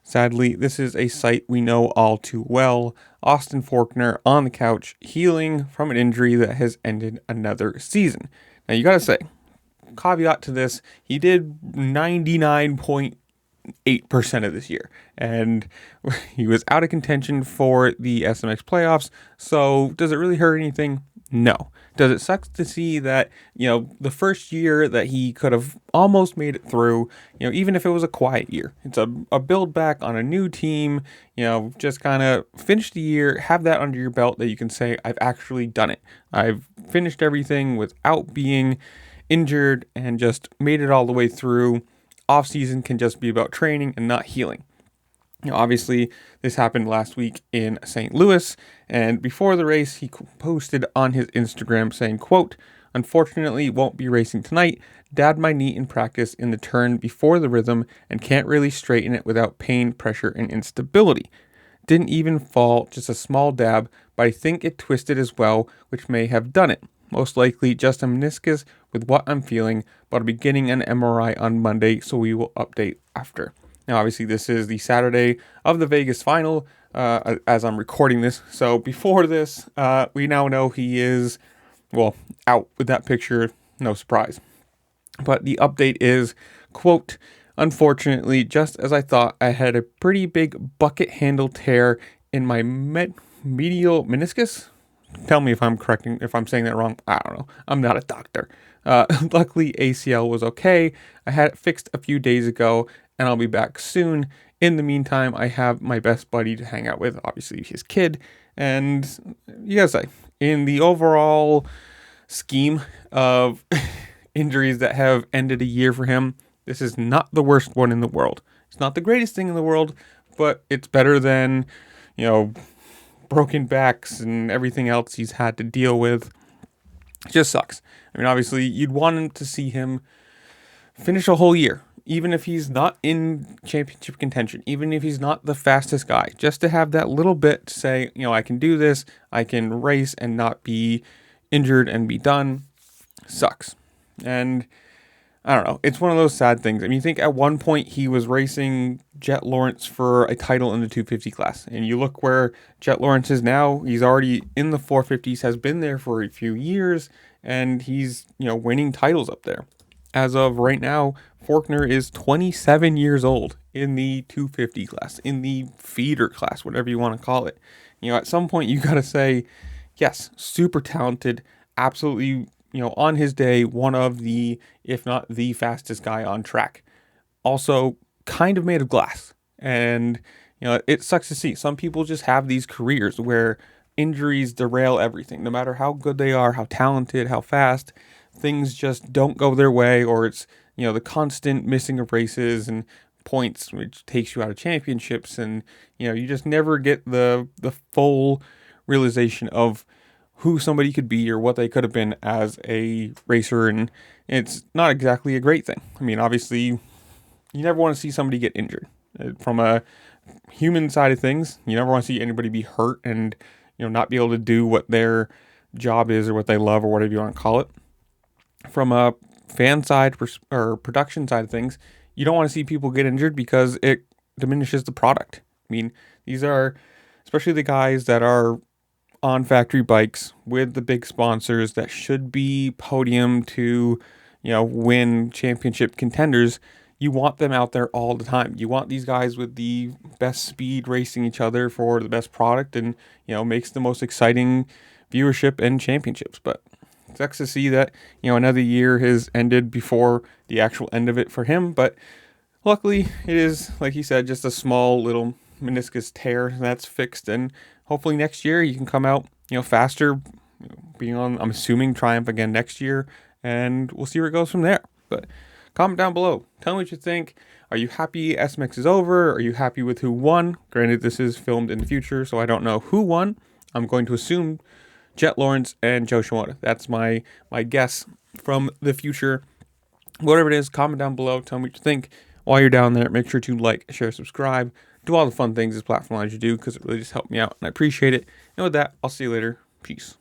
Sadly, this is a sight we know all too well. Austin Forkner on the couch, healing from an injury that has ended another season. Now, you gotta say, caveat to this, he did 99.8% of this year, and he was out of contention for the SMX playoffs. So, does it really hurt anything? No. Does it suck to see that, the first year that he could have almost made it through, even if it was a quiet year? It's a build back on a new team, just kind of finish the year, have that under your belt that you can say, I've actually done it. I've finished everything without being injured and just made it all the way through. Off season can just be about training and not healing. Obviously, this happened last week in St. Louis, and before the race, he posted on his Instagram saying, quote, "Unfortunately, won't be racing tonight. Dabbed my knee in practice in the turn before the rhythm and can't really straighten it without pain, pressure, and instability. Didn't even fall, just a small dab, but I think it twisted as well, which may have done it. Most likely just a meniscus with what I'm feeling, but I'll be getting an MRI on Monday, so we will update after." Now, obviously, this is the Saturday of the Vegas final as I'm recording this. So before this, we now know he is, out with that picture. No surprise. But the update is, quote, "Unfortunately, just as I thought, I had a pretty big bucket handle tear in my medial meniscus." Tell me if I'm saying that wrong. I don't know. I'm not a doctor. Luckily, ACL was okay. I had it fixed a few days ago, and I'll be back soon. In the meantime, I have my best buddy to hang out with, obviously his kid. And you gotta say, in the overall scheme of injuries that have ended a year for him, this is not the worst one in the world. It's not the greatest thing in the world, but it's better than, broken backs and everything else he's had to deal with. It just sucks. I mean, obviously, you'd want to see him finish a whole year, even if he's not in championship contention, even if he's not the fastest guy, just to have that little bit to say, I can do this, I can race and not be injured and be done. Sucks. And I don't know. It's one of those sad things. I mean, you think at one point he was racing Jet Lawrence for a title in the 250 class. And you look where Jet Lawrence is now. He's already in the 450s, has been there for a few years, and he's, winning titles up there. As of right now, Forkner is 27 years old in the 250 class, in the feeder class, whatever you want to call it. At some point you got to say, yes, super talented, absolutely, on his day, one of the, if not the fastest guy on track. Also, kind of made of glass. And, it sucks to see. Some people just have these careers where injuries derail everything. No matter how good they are, how talented, how fast, things just don't go their way, or it's, the constant missing of races and points, which takes you out of championships. And, you just never get the full realization of who somebody could be or what they could have been as a racer, and it's not exactly a great thing. I mean, obviously, you never want to see somebody get injured. From a human side of things, you never want to see anybody be hurt and, not be able to do what their job is or what they love or whatever you want to call it. From a fan side or production side of things, you don't want to see people get injured because it diminishes the product. I mean, these are, especially the guys that are on factory bikes with the big sponsors that should be podium to, win championship contenders. You want them out there all the time. You want these guys with the best speed racing each other for the best product and, makes the most exciting viewership and championships. But it sucks to see that, another year has ended before the actual end of it for him. But luckily it is, like he said, just a small little meniscus tear that's fixed, and hopefully next year you can come out, faster, being on, I'm assuming, Triumph again next year, and we'll see where it goes from there. But comment down below. Tell me what you think. Are you happy SMX is over? Are you happy with who won? Granted, this is filmed in the future, so I don't know who won. I'm going to assume Jet Lawrence and Joe Shimoda. That's my guess from the future. Whatever it is, comment down below. Tell me what you think. While you're down there, make sure to like, share, subscribe. Do all the fun things this platform allows you to do, because it really just helped me out, and I appreciate it. And with that, I'll see you later. Peace.